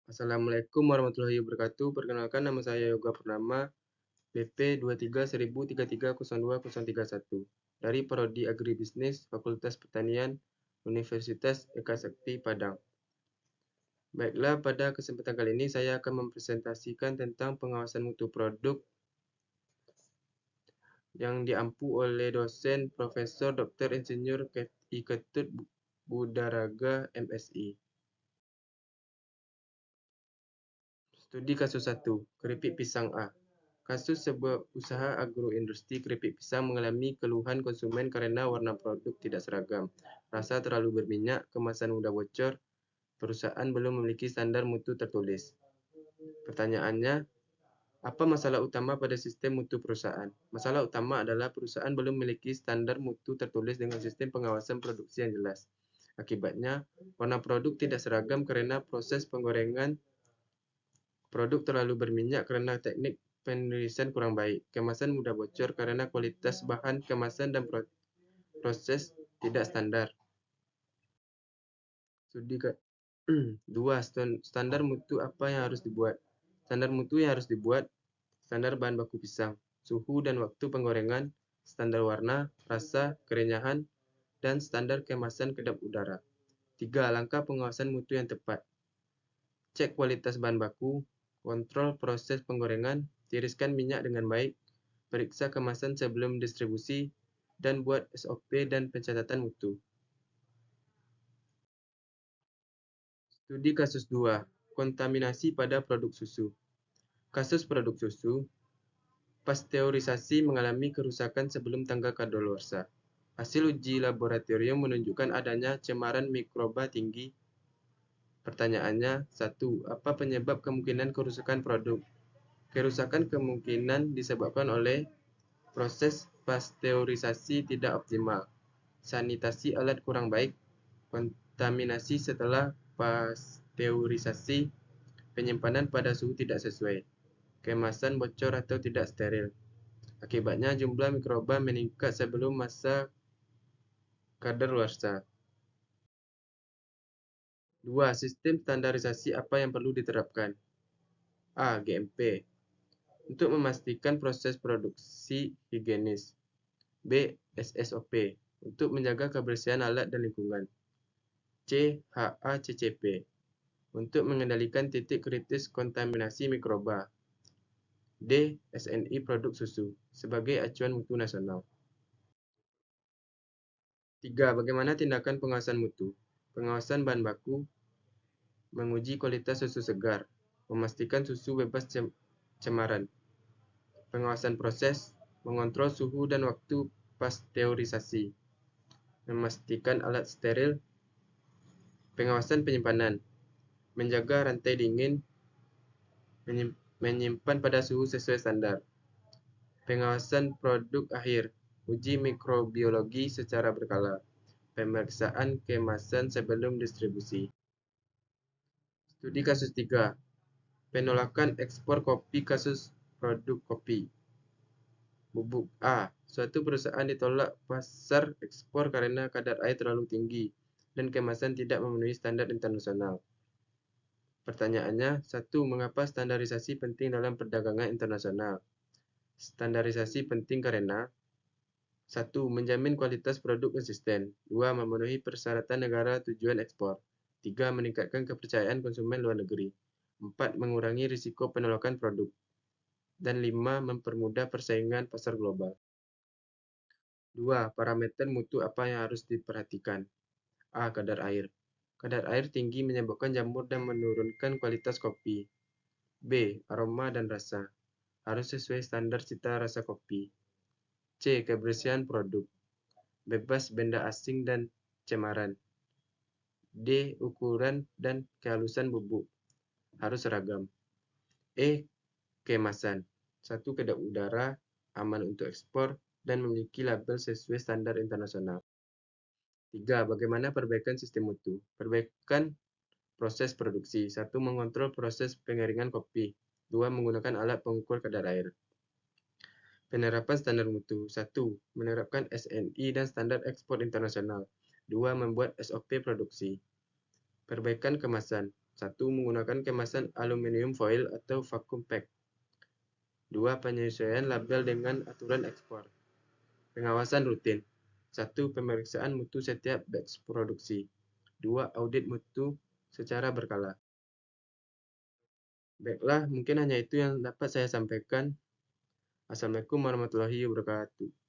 Assalamualaikum warahmatullahi wabarakatuh. Perkenalkan, nama saya Yoga Purnama, BP 2310330201 dari Prodi Agribisnis Fakultas Pertanian Universitas Eka Sakti Padang. Baiklah, pada kesempatan kali ini saya akan mempresentasikan tentang pengawasan mutu produk yang diampu oleh dosen Profesor Dr. Insinyur I. Ketut Budaraga, MSI. Studi kasus 1, keripik pisang A. Kasus sebuah usaha agroindustri keripik pisang mengalami keluhan konsumen karena warna produk tidak seragam, rasa terlalu berminyak, kemasan mudah bocor, perusahaan belum memiliki standar mutu tertulis. Pertanyaannya, apa masalah utama pada sistem mutu perusahaan? Masalah utama adalah perusahaan belum memiliki standar mutu tertulis dengan sistem pengawasan produksi yang jelas. Akibatnya, warna produk tidak seragam karena proses penggorengan, produk terlalu berminyak karena teknik penulisan kurang baik, kemasan mudah bocor karena kualitas bahan kemasan dan proses tidak standar. Studi 2. Standar mutu apa yang harus dibuat? Standar mutu yang harus dibuat: standar bahan baku pisang, suhu dan waktu penggorengan, standar warna, rasa, kerenyahan, dan standar kemasan kedap udara. 3. Langkah pengawasan mutu yang tepat: cek kualitas bahan baku, kontrol proses penggorengan, tiriskan minyak dengan baik, periksa kemasan sebelum distribusi, dan buat SOP dan pencatatan mutu. Studi kasus 2, kontaminasi pada produk susu. Kasus produk susu, pasteurisasi mengalami kerusakan sebelum tanggal kadaluarsa. Hasil uji laboratorium menunjukkan adanya cemaran mikroba tinggi. Pertanyaannya, 1. Apa penyebab kemungkinan kerusakan produk? Kerusakan kemungkinan disebabkan oleh proses pasteurisasi tidak optimal, sanitasi alat kurang baik, kontaminasi setelah pasteurisasi, penyimpanan pada suhu tidak sesuai, kemasan bocor atau tidak steril. Akibatnya jumlah mikroba meningkat sebelum masa kadaluarsa. 2. Sistem standarisasi apa yang perlu diterapkan? A. GMP untuk memastikan proses produksi higienis. B. SSOP untuk menjaga kebersihan alat dan lingkungan. C. HACCP untuk mengendalikan titik kritis kontaminasi mikroba. D. SNI produk susu sebagai acuan mutu nasional. 3. Bagaimana tindakan pengawasan mutu? Pengawasan bahan baku, menguji kualitas susu segar, memastikan susu bebas cemaran. Pengawasan proses, mengontrol suhu dan waktu pasteurisasi, memastikan alat steril. Pengawasan penyimpanan, menjaga rantai dingin, menyimpan pada suhu sesuai standar. Pengawasan produk akhir, uji mikrobiologi secara berkala, pemeriksaan kemasan sebelum distribusi. Studi kasus 3, penolakan ekspor kopi. Kasus produk kopi. Bubuk A. Suatu perusahaan ditolak pasar ekspor karena kadar air terlalu tinggi dan kemasan tidak memenuhi standar internasional. Pertanyaannya, 1. Mengapa standarisasi penting dalam perdagangan internasional? Standarisasi penting karena 1. Menjamin kualitas produk konsisten. 2. Memenuhi persyaratan negara tujuan ekspor. 3. Meningkatkan kepercayaan konsumen luar negeri. 4. Mengurangi risiko penolakan produk. Dan 5. Mempermudah persaingan pasar global. 2. Parameter mutu apa yang harus diperhatikan? A. Kadar air. Kadar air tinggi menyebabkan jamur dan menurunkan kualitas kopi. B. Aroma dan rasa. Harus sesuai standar cita rasa kopi. C. Kebersihan produk. Bebas benda asing dan cemaran. D. Ukuran dan kehalusan bubuk. Harus seragam. E. Kemasan. 1. Kedap udara, aman untuk ekspor, dan memiliki label sesuai standar internasional. 3. Bagaimana perbaikan sistem mutu? Perbaikan proses produksi. 1. Mengontrol proses pengeringan kopi. 2. Menggunakan alat pengukur kadar air. Penerapan standar mutu. 1. Menerapkan SNI dan standar ekspor internasional. 2. Membuat SOP produksi. Perbaikan kemasan. 1. Menggunakan kemasan aluminium foil atau vacuum pack. 2. Penyesuaian label dengan aturan ekspor. Pengawasan rutin. 1. Pemeriksaan mutu setiap batch produksi. 2. Audit mutu secara berkala. Baiklah, mungkin hanya itu yang dapat saya sampaikan. Assalamualaikum warahmatullahi wabarakatuh.